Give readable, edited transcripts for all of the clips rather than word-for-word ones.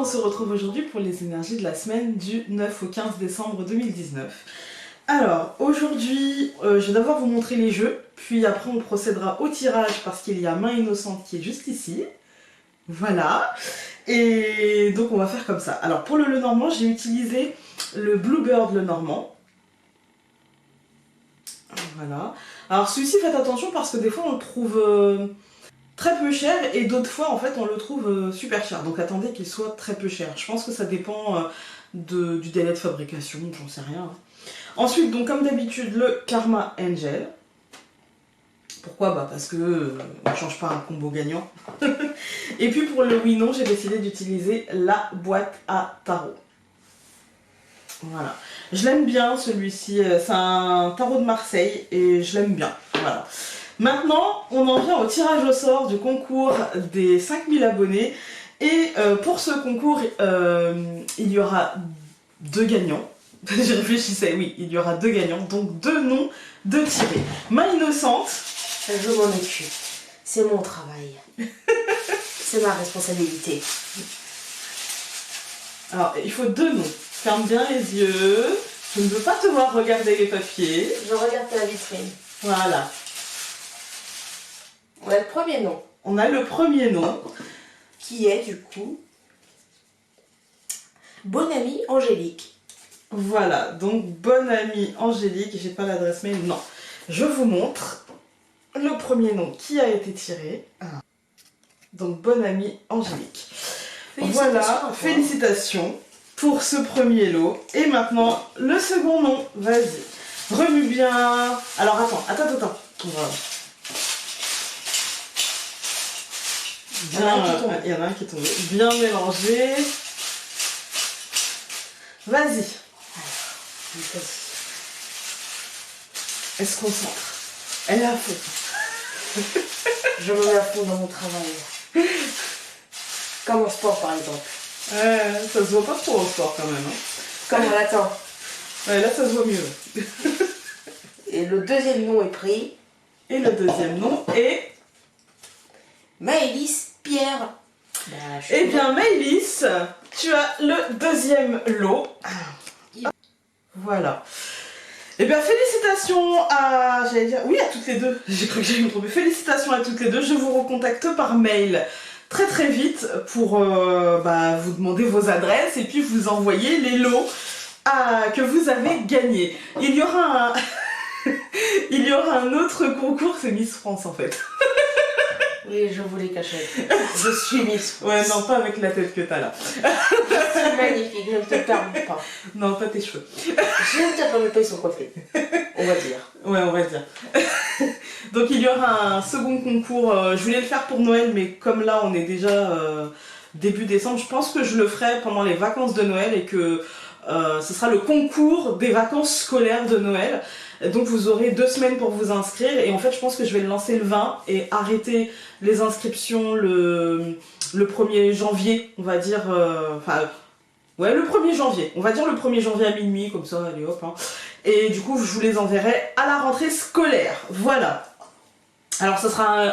on se retrouve aujourd'hui pour les énergies de la semaine du 9 au 15 décembre 2019. Alors, aujourd'hui, je vais d'abord vous montrer les jeux, puis après on procédera au tirage parce qu'il y a Main Innocente qui est juste ici. Voilà. Et donc on va faire comme ça. Alors pour le Lenormand, j'ai utilisé le Bluebird Lenormand. Voilà. Alors celui-ci, faites attention parce que des fois on le trouve très peu cher et d'autres fois en fait on le trouve super cher. Donc attendez qu'il soit très peu cher. Je pense que ça dépend du délai de fabrication, j'en sais rien. Ensuite, donc comme d'habitude, le Karma Angel. Pourquoi? Bah parce que on ne change pas un combo gagnant. Et puis pour le oui-non, j'ai décidé d'utiliser la boîte à tarot. Voilà. Je l'aime bien celui-ci, c'est un tarot de Marseille et je l'aime bien. Voilà. Maintenant, on en vient au tirage au sort du concours des 5000 abonnés. Et pour ce concours, il y aura 2 gagnants. Je réfléchissais, oui, il y aura 2 gagnants, donc 2 noms de tirés. Main Innocente. Je m'en occupe. C'est mon travail. C'est ma responsabilité. Alors, il faut 2 noms. Ferme bien les yeux. Je ne veux pas te voir regarder les papiers. Je regarde ta vitrine. Voilà. On a le premier nom. On a le premier nom. Qui est du coup Bonne amie Angélique. Voilà, donc bonne amie Angélique. J'ai pas l'adresse mail, non. Je vous montre le premier nom qui a été tiré. Donc bonne amie Angélique. Voilà, félicitations pour ce premier lot. Et maintenant, le second nom, vas-y. Remue bien. Alors attends. Voilà. Bien, il y en a un qui est tombé. Bien mélangé. Vas-y. Elle se concentre. Elle est à fond. Je me mets à fond dans mon travail. Comme en sport par exemple. Ouais, ça se voit pas trop au sport quand même. Hein. Comme on l'attend. Ouais, là ça se voit mieux. Et le deuxième nom est pris. Et le deuxième nom est Maëlys Pierre. Eh bien Maëlys, tu as le deuxième lot. Voilà. Eh bien félicitations à... J'allais dire... Oui, à toutes les deux. J'ai cru que j'allais me tromper. Félicitations à toutes les deux. Je vous recontacte par mail très très vite pour vous demander vos adresses et puis vous envoyer les lots que vous avez gagnés. Il y aura un... Il y aura un autre concours, c'est Miss France en fait. Oui, je vous l'ai caché. Je suis Miss France. Ouais, non, pas avec la tête que t'as là. C'est magnifique, je ne te permets pas. Non, pas tes cheveux. Je ne te permets pas, ils sont coiffés. On va dire. Ouais, on va dire. Donc il y aura un second concours. Je voulais le faire pour Noël, mais comme là on est déjà début décembre, je pense que je le ferai pendant les vacances de Noël et que ce sera le concours des vacances scolaires de Noël. Donc vous aurez 2 semaines pour vous inscrire et en fait je pense que je vais le lancer le 20 et arrêter les inscriptions le 1er janvier, on va dire, ouais, le 1er janvier, on va dire le 1er janvier à minuit, comme ça, allez hop, hein. Et du coup je vous les enverrai à la rentrée scolaire, voilà. Alors ce sera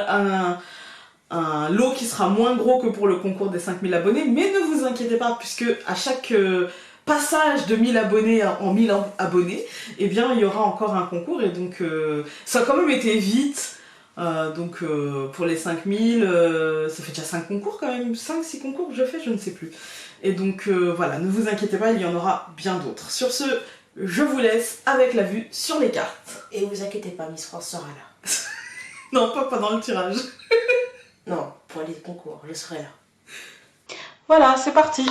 un lot qui sera moins gros que pour le concours des 5000 abonnés, mais ne vous inquiétez pas puisque à chaque... passage de 1000 abonnés en 1000 abonnés, eh bien il y aura encore un concours et donc ça a quand même été vite. Pour les 5000, ça fait déjà 5 concours quand même, 5-6 concours que je fais, je ne sais plus. Et donc voilà, ne vous inquiétez pas, il y en aura bien d'autres. Sur ce, je vous laisse avec la vue sur les cartes. Et vous inquiétez pas, Miss France sera là. Non, pas pendant le tirage. Non, pour les concours, je serai là. Voilà, c'est parti.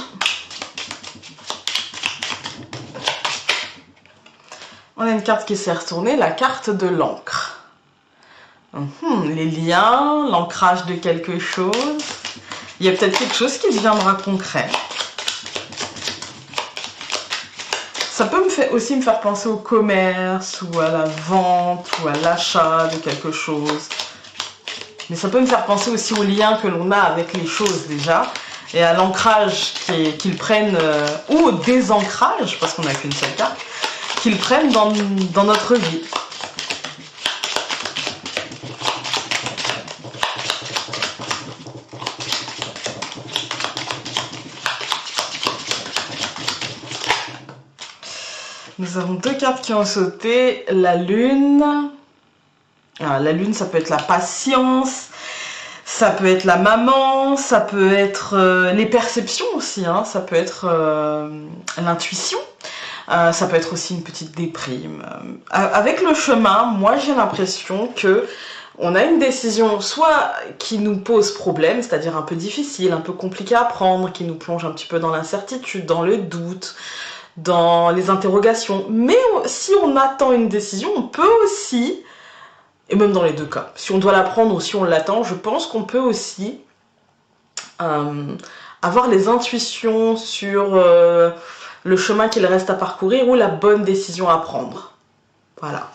On a une carte qui s'est retournée, la carte de l'encre. Les liens, l'ancrage de quelque chose. Il y a peut-être quelque chose qui deviendra concret. Ça peut aussi me faire penser au commerce, ou à la vente, ou à l'achat de quelque chose. Mais ça peut me faire penser aussi aux liens que l'on a avec les choses déjà. Et à l'ancrage qu'ils prennent, ou au désancrage, parce qu'on n'a qu'une seule carte, qu'ils prennent dans notre vie. Nous avons deux cartes qui ont sauté. La lune. Alors, la lune, ça peut être la patience. Ça peut être la maman. Ça peut être les perceptions aussi. Hein, ça peut être l'intuition. Ça peut être aussi une petite déprime. Avec le chemin, moi j'ai l'impression que on a une décision soit qui nous pose problème, c'est-à-dire un peu difficile, un peu compliqué à prendre, qui nous plonge un petit peu dans l'incertitude, dans le doute, dans les interrogations. Mais si on attend une décision, on peut aussi, et même dans les deux cas, si on doit la prendre ou si on l'attend, je pense qu'on peut aussi avoir les intuitions sur le chemin qu'il reste à parcourir ou la bonne décision à prendre. Voilà.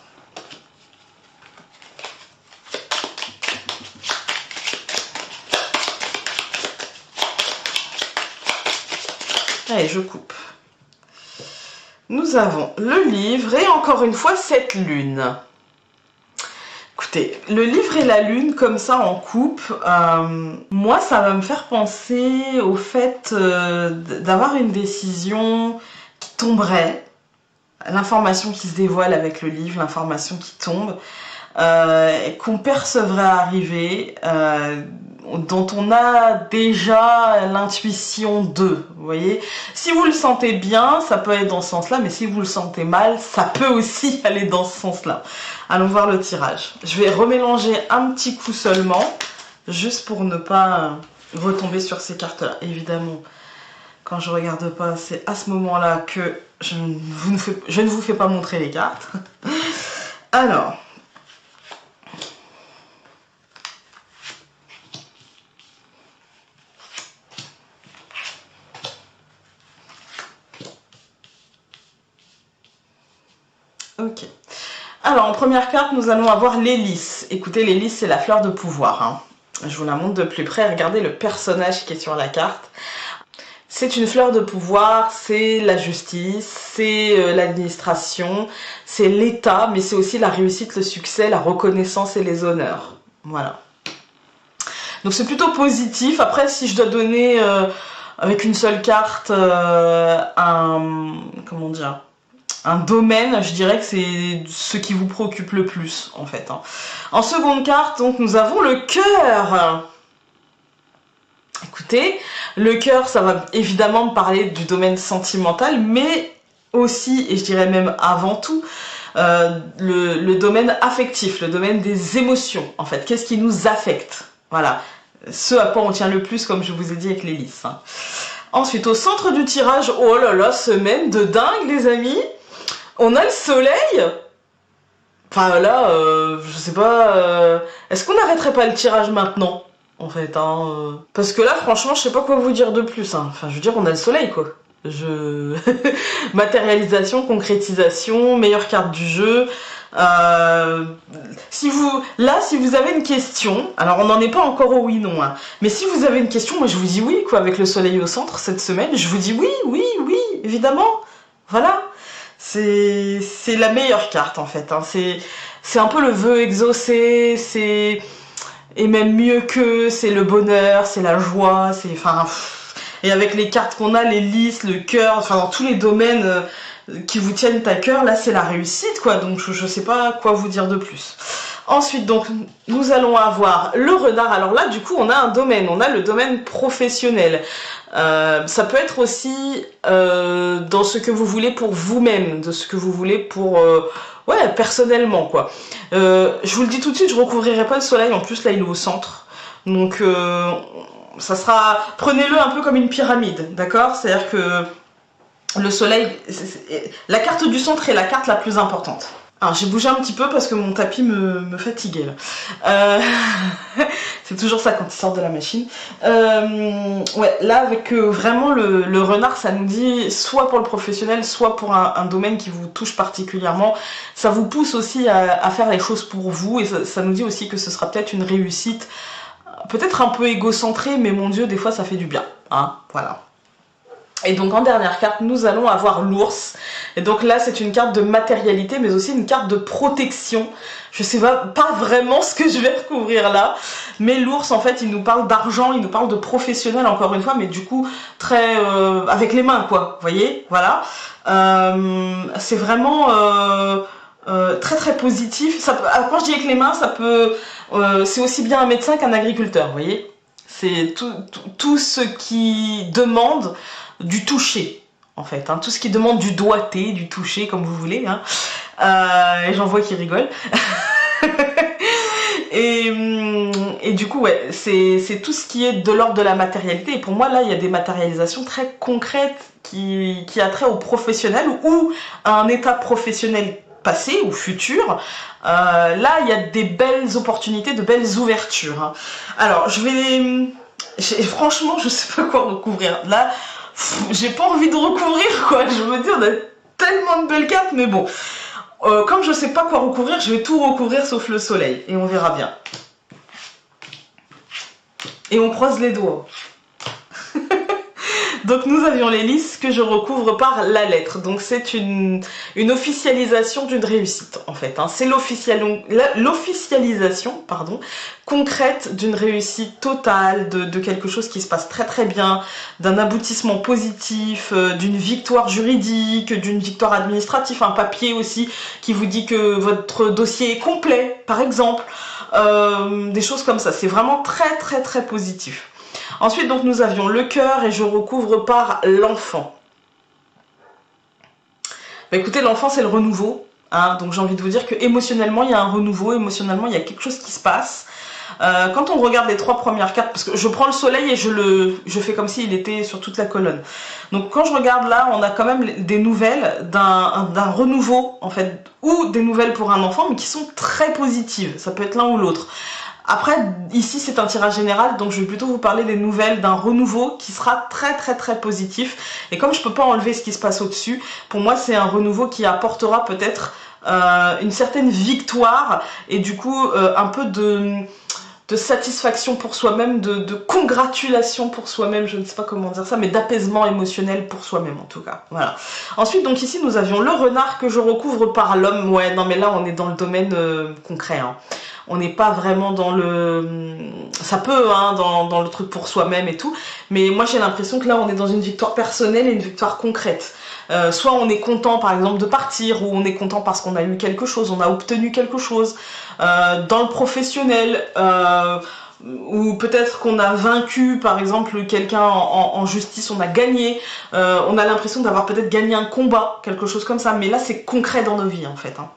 Allez, je coupe. Nous avons le livre et encore une fois cette lune. Écoutez, le livre et la lune comme ça en coupe, moi ça va me faire penser au fait d'avoir une décision qui tomberait, l'information qui se dévoile avec le livre, l'information qui tombe, qu'on percevrait arriver, dont on a déjà l'intuition de, vous voyez. Si vous le sentez bien, ça peut être dans ce sens-là, mais si vous le sentez mal, ça peut aussi aller dans ce sens-là. Allons voir le tirage. Je vais remélanger un petit coup seulement, juste pour ne pas retomber sur ces cartes-là. Évidemment, quand je regarde pas, c'est à ce moment-là que je ne vous fais pas montrer les cartes. Alors... Ok. Alors, en première carte, nous allons avoir l'hélice. Écoutez, l'hélice, c'est la fleur de pouvoir. Hein. Je vous la montre de plus près. Regardez le personnage qui est sur la carte. C'est une fleur de pouvoir, c'est la justice, c'est l'administration, c'est l'État, mais c'est aussi la réussite, le succès, la reconnaissance et les honneurs. Voilà. Donc c'est plutôt positif. Après, si je dois donner avec une seule carte comment dire, un domaine, je dirais que c'est ce qui vous préoccupe le plus, en fait. Hein. En seconde carte, donc, nous avons le cœur. Écoutez, le cœur, ça va évidemment me parler du domaine sentimental, mais aussi, et je dirais même avant tout, le domaine affectif, le domaine des émotions, en fait. Qu'est-ce qui nous affecte? Voilà. Ce à quoi on tient le plus, comme je vous ai dit avec l'hélice. Hein. Ensuite, au centre du tirage, oh là là, semaine de dingue, les amis. On a le soleil. Enfin là, je sais pas. Est-ce qu'on n'arrêterait pas le tirage maintenant, en fait, hein, parce que là, franchement, je sais pas quoi vous dire de plus. Hein. Enfin, je veux dire, on a le soleil, quoi. Matérialisation, concrétisation, meilleure carte du jeu. Si vous avez une question, alors on n'en est pas encore au oui non, hein, mais si vous avez une question, moi je vous dis oui, quoi, avec le soleil au centre cette semaine, je vous dis oui, oui, oui, évidemment. Voilà. C'est la meilleure carte en fait. Hein. C'est un peu le vœu exaucé, et même mieux que, c'est le bonheur, c'est la joie, c'est enfin. Et avec les cartes qu'on a, les listes, le cœur, enfin dans tous les domaines qui vous tiennent à cœur, là c'est la réussite quoi. Donc je sais pas quoi vous dire de plus. Ensuite donc nous allons avoir le renard. Alors là du coup on a un domaine, on a le domaine professionnel. Ça peut être aussi dans ce que vous voulez pour vous-même, de ce que vous voulez pour ouais personnellement quoi. Je vous le dis tout de suite, je recouvrirai pas le soleil, en plus là il est au centre, donc ça sera, prenez-le un peu comme une pyramide, d'accord? C'est-à-dire que le soleil, la carte du centre est la carte la plus importante. Alors j'ai bougé un petit peu parce que mon tapis me fatiguait là. C'est toujours ça quand il sort de la machine. Ouais, là avec vraiment le renard, ça nous dit soit pour le professionnel, soit pour un domaine qui vous touche particulièrement. Ça vous pousse aussi à faire les choses pour vous, et ça nous dit aussi que ce sera peut-être une réussite, peut-être un peu égocentrée, mais mon Dieu, des fois ça fait du bien. Hein, voilà. Et donc en dernière carte, nous allons avoir l'ours. Et donc là, c'est une carte de matérialité, mais aussi une carte de protection. Je sais pas vraiment ce que je vais recouvrir là, mais l'ours, en fait, il nous parle d'argent, il nous parle de professionnel, encore une fois, mais du coup, très avec les mains, quoi. Vous voyez, voilà. C'est vraiment très très positif. Ça, quand je dis avec les mains, ça peut, c'est aussi bien un médecin qu'un agriculteur, vous voyez. C'est tout ce qui demande du toucher, en fait, hein, tout ce qui demande du doigté, du toucher, comme vous voulez, hein. Et j'en vois qui rigolent. et du coup, ouais, c'est tout ce qui est de l'ordre de la matérialité. Et pour moi, là, il y a des matérialisations très concrètes qui a trait au professionnel ou à un état professionnel passé ou futur. Là, il y a des belles opportunités, de belles ouvertures, hein. Alors, franchement, je sais pas quoi recouvrir. Là, j'ai pas envie de recouvrir, quoi. Je veux dire, on a tellement de belles cartes, mais bon. Comme je sais pas quoi recouvrir, je vais tout recouvrir sauf le soleil. Et on verra bien. Et on croise les doigts. Donc nous avions l'hélice que je recouvre par la lettre. Donc c'est une officialisation d'une réussite, en fait, hein. C'est l'officialisation, pardon, concrète d'une réussite totale, de quelque chose qui se passe très très bien, d'un aboutissement positif, d'une victoire juridique, d'une victoire administrative, un papier aussi qui vous dit que votre dossier est complet, par exemple. Des choses comme ça. C'est vraiment très très très positif. Ensuite, donc, nous avions le cœur et je recouvre par l'enfant. Bah, écoutez, l'enfant, c'est le renouveau, hein, donc j'ai envie de vous dire que émotionnellement, il y a un renouveau, émotionnellement, il y a quelque chose qui se passe. Quand on regarde les 3 premières cartes, parce que je prends le soleil et je fais comme s'il était sur toute la colonne. Donc quand je regarde là, on a quand même des nouvelles d'un renouveau, en fait, ou des nouvelles pour un enfant, mais qui sont très positives. Ça peut être l'un ou l'autre. Après, ici, c'est un tirage général, donc je vais plutôt vous parler des nouvelles d'un renouveau qui sera très très très positif. Et comme je peux pas enlever ce qui se passe au-dessus, pour moi, c'est un renouveau qui apportera peut-être une certaine victoire et du coup un peu de satisfaction pour soi-même, de congratulation pour soi-même, je ne sais pas comment dire ça, mais d'apaisement émotionnel pour soi-même en tout cas. Voilà. Ensuite, donc ici, nous avions le renard que je recouvre par l'homme. Ouais, non mais là, on est dans le domaine concret, hein. On n'est pas vraiment dans le... Ça peut, hein, dans le truc pour soi-même et tout, mais moi j'ai l'impression que là on est dans une victoire personnelle et une victoire concrète. Soit on est content par exemple de partir, ou on est content parce qu'on a eu quelque chose, on a obtenu quelque chose. Dans le professionnel, ou peut-être qu'on a vaincu par exemple quelqu'un en justice, on a gagné, on a l'impression d'avoir peut-être gagné un combat, quelque chose comme ça, mais là c'est concret dans nos vies en fait, hein.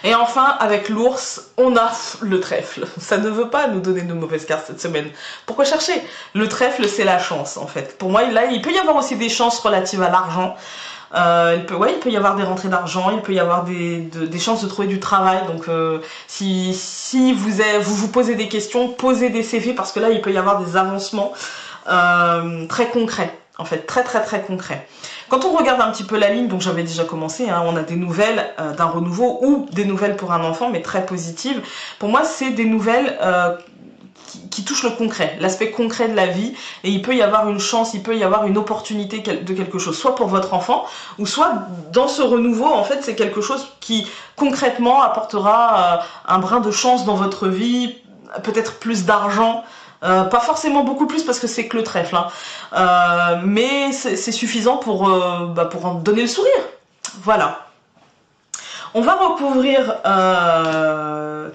Et enfin, avec l'ours, on a le trèfle. Ça ne veut pas nous donner de mauvaises cartes cette semaine. Pourquoi chercher? Le trèfle, c'est la chance, en fait. Pour moi, là, il peut y avoir aussi des chances relatives à l'argent. Il peut y avoir des rentrées d'argent, il peut y avoir des chances de trouver du travail. Donc, si vous posez des questions, posez des CV, parce que là, il peut y avoir des avancements très concrets. En fait, très très très concrets. Quand on regarde un petit peu la ligne, donc j'avais déjà commencé, hein, on a des nouvelles d'un renouveau ou des nouvelles pour un enfant, mais très positives. Pour moi, c'est des nouvelles qui touchent le concret, l'aspect concret de la vie, et il peut y avoir une chance, il peut y avoir une opportunité de quelque chose, soit pour votre enfant, ou soit dans ce renouveau, en fait, c'est quelque chose qui concrètement apportera un brin de chance dans votre vie, peut-être plus d'argent. Pas forcément beaucoup plus parce que c'est que le trèfle, hein. Mais c'est suffisant pour en donner le sourire. Voilà. On va recouvrir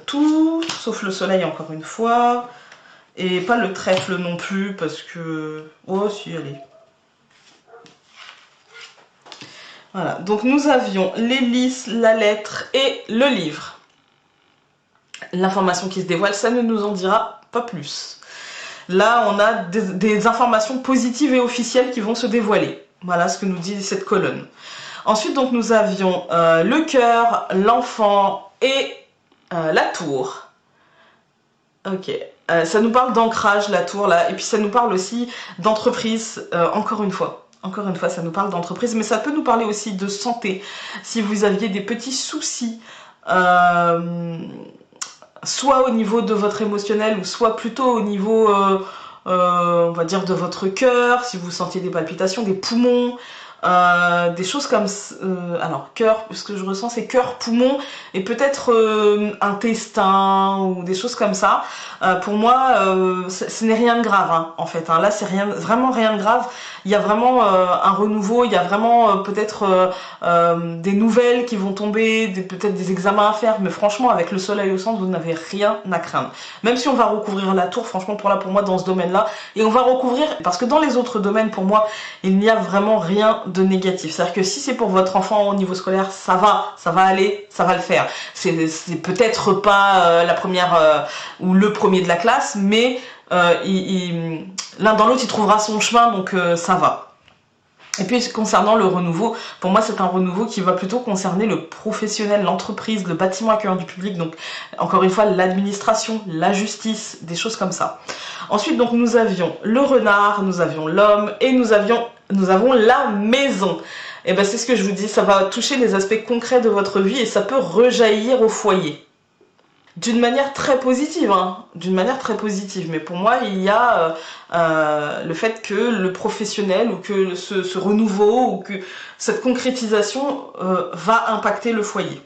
tout, sauf le soleil encore une fois. Et pas le trèfle non plus parce que... Oh si, allez. Voilà, donc nous avions l'hélice, la lettre et le livre. L'information qui se dévoile, ça ne nous en dira pas plus. Là, on a des informations positives et officielles qui vont se dévoiler. Voilà ce que nous dit cette colonne. Ensuite, donc, nous avions le cœur, l'enfant et la tour. Ok. Ça nous parle d'ancrage, la tour, là. Et puis, ça nous parle aussi d'entreprise, encore une fois. Encore une fois, ça nous parle d'entreprise. Mais ça peut nous parler aussi de santé. Si vous aviez des petits soucis... soit au niveau de votre émotionnel, ou soit plutôt au niveau on va dire de votre cœur, si vous sentiez des palpitations, des poumons, des choses comme alors cœur, ce que je ressens c'est cœur, poumon et peut-être intestin ou des choses comme ça. Pour moi ce n'est rien de grave hein, en fait hein. Là c'est rien, vraiment rien de grave. Il y a vraiment un renouveau, il y a vraiment peut-être des nouvelles qui vont tomber, peut-être des examens à faire, mais franchement avec le soleil au centre vous n'avez rien à craindre. Même si on va recouvrir la tour, franchement pour moi dans ce domaine là, et on va recouvrir, parce que dans les autres domaines pour moi il n'y a vraiment rien de négatif. C'est-à-dire que si c'est pour votre enfant au niveau scolaire, ça va aller, ça va le faire. C'est peut-être pas la première ou le premier de la classe, mais l'un dans l'autre il trouvera son chemin, donc ça va. Et puis concernant le renouveau, pour moi c'est un renouveau qui va plutôt concerner le professionnel, l'entreprise, le bâtiment accueillant du public, donc encore une fois l'administration, la justice, des choses comme ça. Ensuite donc nous avions le renard, nous avions l'homme et nous avons la maison. Et ben c'est ce que je vous dis, ça va toucher les aspects concrets de votre vie et ça peut rejaillir au foyer. D'une manière très positive, hein, d'une manière très positive. Mais pour moi, il y a le fait que le professionnel ou que ce renouveau ou que cette concrétisation va impacter le foyer.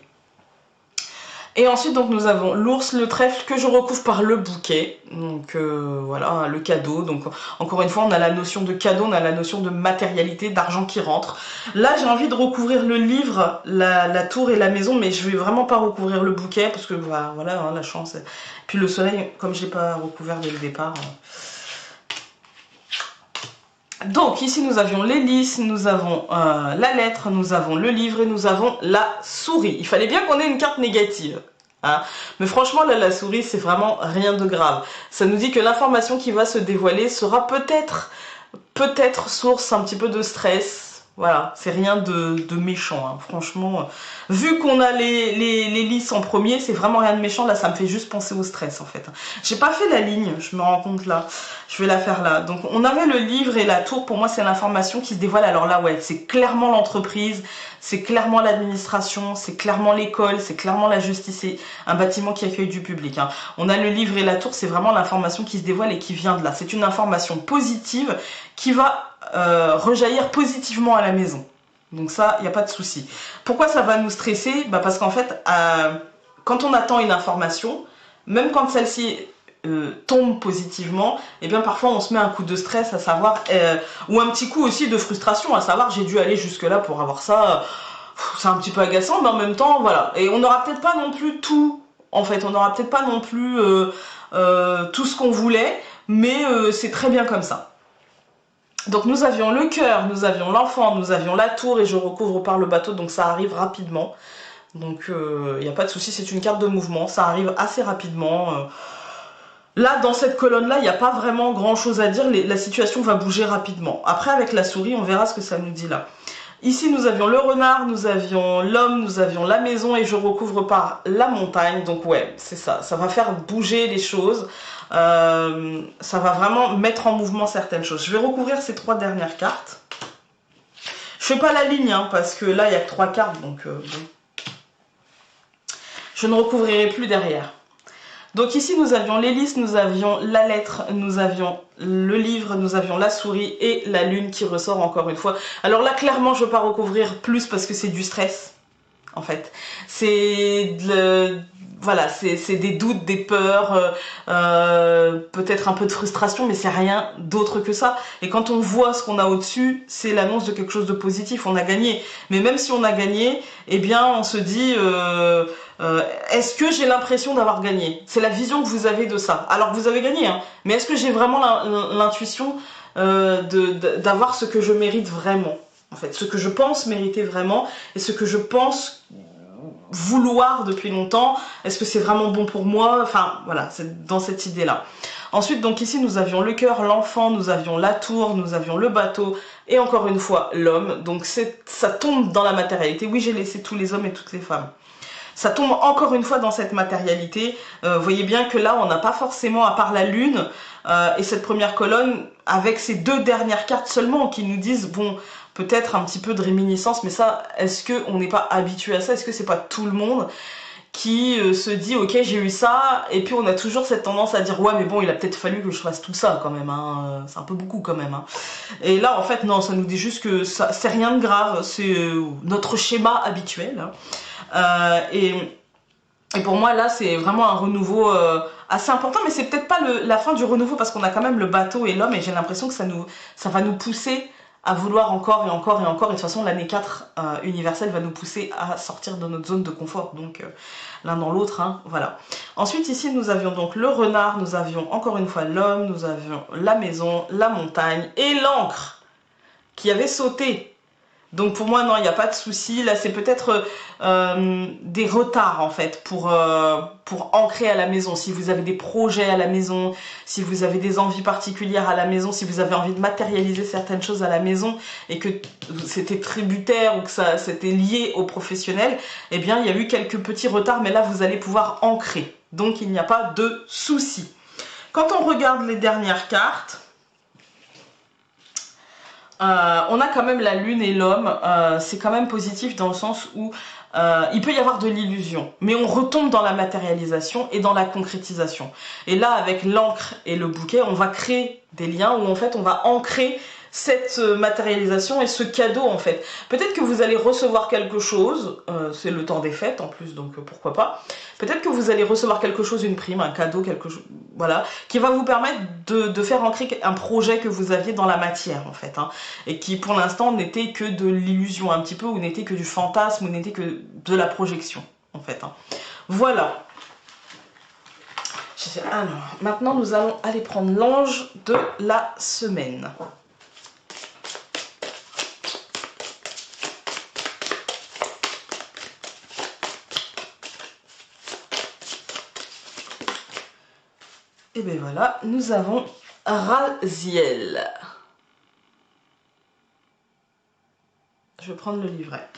Et ensuite, donc, nous avons l'ours, le trèfle que je recouvre par le bouquet. Donc voilà, le cadeau. Donc encore une fois, on a la notion de cadeau, on a la notion de matérialité, d'argent qui rentre. Là, j'ai envie de recouvrir le livre, la tour et la maison, mais je vais vraiment pas recouvrir le bouquet parce que bah, voilà, hein, la chance. Puis le soleil, comme je l'ai pas recouvert dès le départ. Donc ici nous avions l'hélice, nous avons la lettre, nous avons le livre et nous avons la souris. Il fallait bien qu'on ait une carte négative. Hein. Mais franchement là la souris c'est vraiment rien de grave. Ça nous dit que l'information qui va se dévoiler sera peut-être source un petit peu de stress. Voilà, c'est rien de méchant, hein. Franchement, vu qu'on a les lys en premier, c'est vraiment rien de méchant, là ça me fait juste penser au stress en fait. J'ai pas fait la ligne, je me rends compte là, je vais la faire là. Donc on avait le livre et la tour, pour moi c'est l'information qui se dévoile, alors là ouais, c'est clairement l'entreprise, c'est clairement l'administration, c'est clairement l'école, c'est clairement la justice, c'est un bâtiment qui accueille du public. Hein. On a le livre et la tour, c'est vraiment l'information qui se dévoile et qui vient de là. C'est une information positive qui va rejaillir positivement à la maison. Donc ça, il n'y a pas de souci. Pourquoi ça va nous stresser? Bah parce qu'en fait, quand on attend une information, même quand celle-ci tombe positivement, et bien parfois on se met un coup de stress à savoir, ou un petit coup aussi de frustration à savoir j'ai dû aller jusque là pour avoir ça, c'est un petit peu agaçant, mais en même temps voilà. Et on n'aura peut-être pas non plus tout, en fait, on n'aura peut-être pas non plus tout ce qu'on voulait, mais c'est très bien comme ça. Donc nous avions le cœur, nous avions l'enfant, nous avions la tour et je recouvre par le bateau, donc ça arrive rapidement. Donc il n'y a pas de souci, c'est une carte de mouvement, ça arrive assez rapidement. Là, dans cette colonne-là, il n'y a pas vraiment grand-chose à dire, la situation va bouger rapidement. Après, avec la souris, on verra ce que ça nous dit là. Ici, nous avions le renard, nous avions l'homme, nous avions la maison et je recouvre par la montagne. Donc ouais, c'est ça, ça va faire bouger les choses. Ça va vraiment mettre en mouvement certaines choses. Je vais recouvrir ces 3 dernières cartes. Je fais pas la ligne hein, parce que là il y a que 3 cartes donc bon. Je ne recouvrirai plus derrière. Donc ici nous avions l'hélice, nous avions la lettre, nous avions le livre, nous avions la souris et la lune qui ressort encore une fois. Alors là clairement je ne veux pas recouvrir plus parce que c'est du stress en fait. C'est voilà, c'est des doutes, des peurs, peut-être un peu de frustration, mais c'est rien d'autre que ça. Et quand on voit ce qu'on a au-dessus, c'est l'annonce de quelque chose de positif, on a gagné. Mais même si on a gagné, eh bien on se dit, est-ce que j'ai l'impression d'avoir gagné? C'est la vision que vous avez de ça. Alors vous avez gagné, hein, mais est-ce que j'ai vraiment l'intuition d'avoir ce que je mérite vraiment? En fait, ce que je pense mériter vraiment et ce que je pense vouloir depuis longtemps, est-ce que c'est vraiment bon pour moi? Enfin voilà, c'est dans cette idée là. Ensuite donc ici nous avions le cœur, l'enfant, nous avions la tour, nous avions le bateau et encore une fois l'homme. Donc ça tombe dans la matérialité. Oui, j'ai laissé tous les hommes et toutes les femmes. Ça tombe encore une fois dans cette matérialité. Vous voyez bien que là on n'a pas forcément, à part la lune et cette première colonne avec ces 2 dernières cartes seulement qui nous disent bon, peut-être un petit peu de réminiscence, mais ça, est-ce qu'on n'est pas habitué à ça? Est-ce que c'est pas tout le monde qui se dit ok j'ai eu ça, et puis on a toujours cette tendance à dire ouais mais bon il a peut-être fallu que je fasse tout ça quand même, hein. C'est un peu beaucoup quand même. Hein. Et là en fait non, ça nous dit juste que ça c'est rien de grave, c'est notre schéma habituel. Hein. Et pour moi là c'est vraiment un renouveau assez important, mais c'est peut-être pas la fin du renouveau parce qu'on a quand même le bateau et l'homme, et j'ai l'impression que ça va nous pousser à vouloir encore et encore et encore, et de toute façon l'année 4 universelle va nous pousser à sortir de notre zone de confort, donc l'un dans l'autre, hein, voilà. Ensuite ici nous avions donc le renard, nous avions encore une fois l'homme, nous avions la maison, la montagne et l'encre qui avait sauté. Donc pour moi non, il n'y a pas de souci. Là c'est peut-être des retards en fait pour ancrer à la maison. Si vous avez des projets à la maison, si vous avez des envies particulières à la maison, si vous avez envie de matérialiser certaines choses à la maison et que c'était tributaire ou que ça c'était lié au professionnel, eh bien il y a eu quelques petits retards, mais là vous allez pouvoir ancrer. Donc il n'y a pas de souci. Quand on regarde les dernières cartes, on a quand même la lune et l'homme, c'est quand même positif dans le sens où il peut y avoir de l'illusion, mais on retombe dans la matérialisation et dans la concrétisation. Et là, avec l'encre et le bouquet, on va créer des liens où en fait on va ancrer cette matérialisation et ce cadeau en fait. Peut-être que vous allez recevoir quelque chose, c'est le temps des fêtes en plus, donc pourquoi pas. Peut-être que vous allez recevoir quelque chose, une prime, un cadeau, quelque chose, voilà, qui va vous permettre de faire ancrer un projet que vous aviez dans la matière en fait, hein, et qui pour l'instant n'était que de l'illusion un petit peu, ou n'était que du fantasme, ou n'était que de la projection en fait. Hein. Voilà. Alors, maintenant nous allons aller prendre l'ange de la semaine. Et bien voilà, nous avons Raziel. Je vais prendre le livret.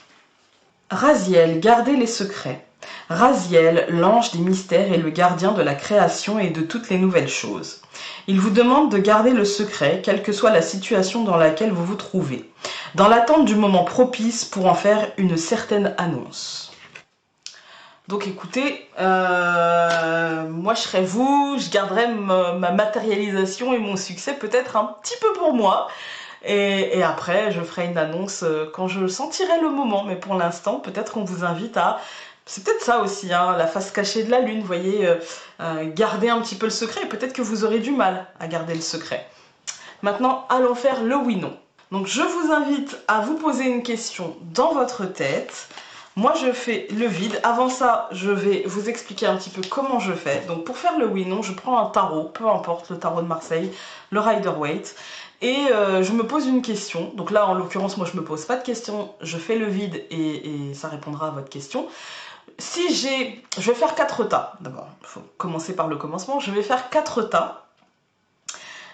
Raziel, gardez les secrets. Raziel, l'ange des mystères et le gardien de la création et de toutes les nouvelles choses. Il vous demande de garder le secret, quelle que soit la situation dans laquelle vous vous trouvez, dans l'attente du moment propice pour en faire une certaine annonce. Donc écoutez, moi je serais vous, je garderais ma matérialisation et mon succès peut-être un petit peu pour moi. Et après, je ferai une annonce quand je sentirai le moment. Mais pour l'instant, peut-être qu'on vous invite à... C'est peut-être ça aussi, hein, la face cachée de la lune, vous voyez, garder un petit peu le secret. Peut-être que vous aurez du mal à garder le secret. Maintenant, allons faire le oui-non. Donc je vous invite à vous poser une question dans votre tête. Moi je fais le vide. Avant ça, je vais vous expliquer un petit peu comment je fais. Donc pour faire le oui-non, je prends un tarot, peu importe, le tarot de Marseille, le Rider-Waite, et je me pose une question. Donc là en l'occurrence, moi je me pose pas de question, je fais le vide et ça répondra à votre question. Je vais faire 4 tas. D'abord, il faut commencer par le commencement. Je vais faire 4 tas.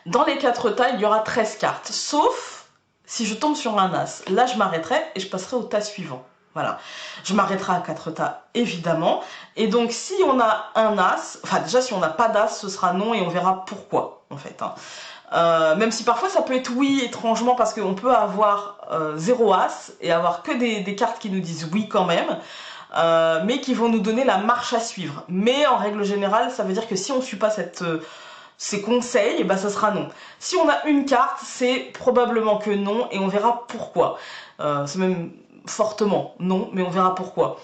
Dans les 4 tas, il y aura 13 cartes, sauf si je tombe sur un as. Là, je m'arrêterai et je passerai au tas suivant. Voilà. Je m'arrêterai à 4 tas, évidemment. Et donc, si on a un as, enfin déjà, si on n'a pas d'as, ce sera non et on verra pourquoi, en fait. Hein. Même si parfois, ça peut être oui, étrangement, parce qu'on peut avoir 0 as et avoir que des cartes qui nous disent oui quand même. Mais qui vont nous donner la marche à suivre. Mais en règle générale, ça veut dire que si on ne suit pas ces conseils, et ben ça sera non. Si on a une carte, c'est probablement que non, et on verra pourquoi. C'est même fortement non, mais on verra pourquoi.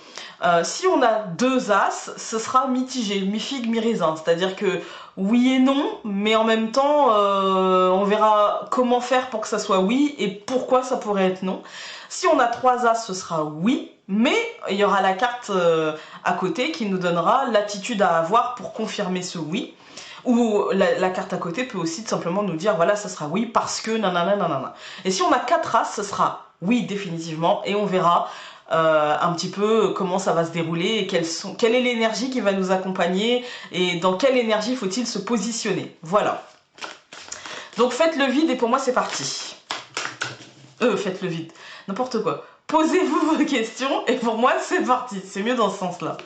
Si on a 2 as, ce sera mitigé, mi-figue, mi-raisin. C'est-à-dire que oui et non, mais en même temps, on verra comment faire pour que ça soit oui, et pourquoi ça pourrait être non. Si on a 3 as, ce sera oui, mais il y aura la carte à côté qui nous donnera l'attitude à avoir pour confirmer ce oui. Ou la carte à côté peut aussi tout simplement nous dire voilà, ça sera oui parce que nanana nanana. Et si on a 4 as, ce sera oui définitivement, et on verra un petit peu comment ça va se dérouler et quelle est l'énergie qui va nous accompagner et dans quelle énergie faut-il se positionner. Voilà. Donc faites le vide et pour moi c'est parti. Faites le vide. N'importe quoi. Posez-vous vos questions et pour moi c'est parti. C'est mieux dans ce sens-là.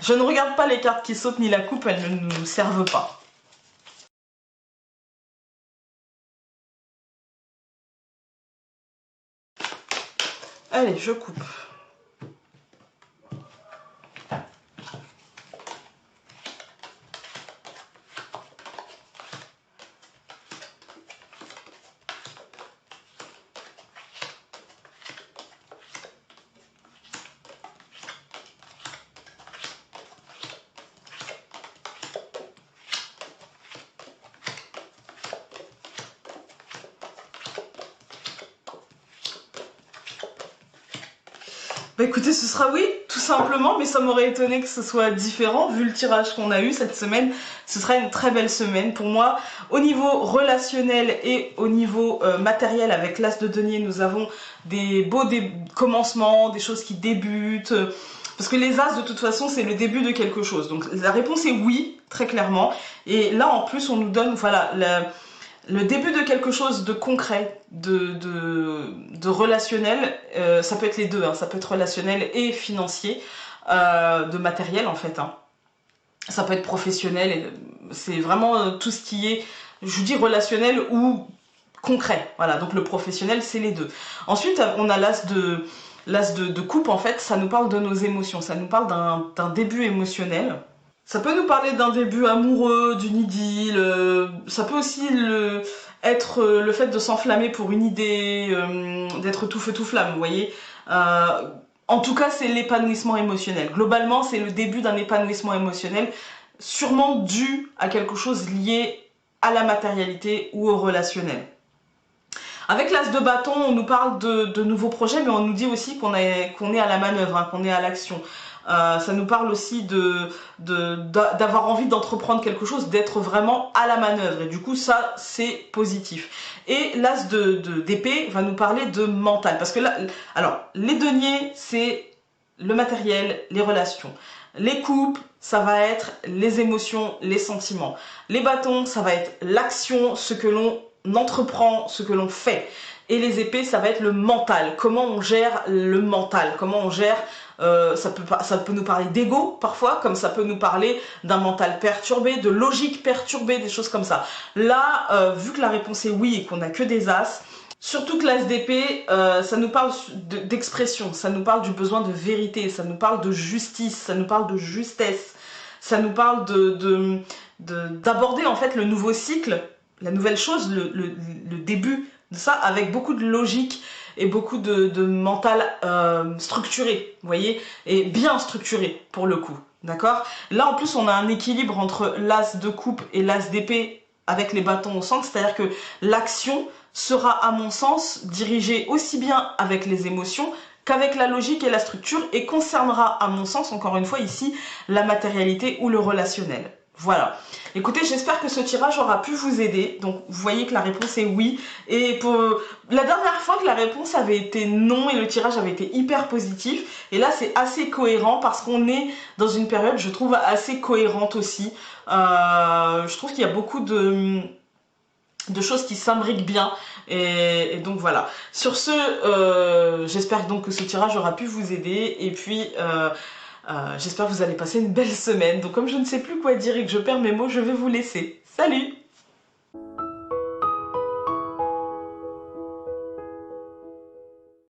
Je ne regarde pas les cartes qui sautent ni la coupe, elles ne nous servent pas. Allez, je coupe. Bah écoutez, ce sera oui, tout simplement, mais ça m'aurait étonné que ce soit différent, vu le tirage qu'on a eu cette semaine. Ce sera une très belle semaine pour moi. Au niveau relationnel et au niveau matériel, avec l'As de denier, nous avons des beaux commencements, des choses qui débutent. Parce que les As, de toute façon, c'est le début de quelque chose. Donc la réponse est oui, très clairement. Et là, en plus, on nous donne, voilà, le début de quelque chose de concret, de relationnel, ça peut être les deux, hein, ça peut être relationnel et financier, de matériel en fait. Hein. Ça peut être professionnel, c'est vraiment tout ce qui est, je vous dis relationnel ou concret. Voilà, donc le professionnel, c'est les deux. Ensuite, on a l'As de coupe, en fait, ça nous parle de nos émotions, ça nous parle d'un début émotionnel. Ça peut nous parler d'un début amoureux, d'une idylle, ça peut aussi être le fait de s'enflammer pour une idée, d'être tout feu tout flamme, vous voyez. En tout cas, c'est l'épanouissement émotionnel. Globalement, c'est le début d'un épanouissement émotionnel, sûrement dû à quelque chose lié à la matérialité ou au relationnel. Avec l'As de bâton, on nous parle de nouveaux projets, mais on nous dit aussi qu'on est à la manœuvre, hein, qu'on est à l'action. Ça nous parle aussi d'avoir envie d'entreprendre quelque chose, d'être vraiment à la manœuvre. Et du coup, ça, c'est positif. Et l'As d'épée va nous parler de mental. Parce que là, alors, les deniers, c'est le matériel, les relations. Les coupes, ça va être les émotions, les sentiments. Les bâtons, ça va être l'action, ce que l'on entreprend, ce que l'on fait. Et les épées, ça va être le mental. Comment on gère le mental, comment on gère... ça peut nous parler d'ego parfois, comme ça peut nous parler d'un mental perturbé, de logique perturbée, des choses comme ça. Là, vu que la réponse est oui et qu'on n'a que des As, surtout que l'As d'épée, ça nous parle d'expression, ça nous parle du besoin de vérité, ça nous parle de justice, ça nous parle de justesse, ça nous parle d'aborder en fait le nouveau cycle, la nouvelle chose, le début de ça avec beaucoup de logique et beaucoup de mental structuré, vous voyez, et bien structuré pour le coup, d'accord. Là en plus on a un équilibre entre l'As de coupe et l'As d'épée avec les bâtons au centre, c'est-à-dire que l'action sera à mon sens dirigée aussi bien avec les émotions qu'avec la logique et la structure et concernera à mon sens encore une fois ici la matérialité ou le relationnel. Voilà. Écoutez, j'espère que ce tirage aura pu vous aider. Donc, vous voyez que la réponse est oui. Et pour la dernière fois que la réponse avait été non et le tirage avait été hyper positif. Et là, c'est assez cohérent parce qu'on est dans une période, je trouve, assez cohérente aussi. Je trouve qu'il y a beaucoup de choses qui s'imbriquent bien et donc voilà. Sur ce, j'espère donc que ce tirage aura pu vous aider et puis j'espère que vous allez passer une belle semaine. Donc comme je ne sais plus quoi dire et que je perds mes mots, je vais vous laisser. Salut!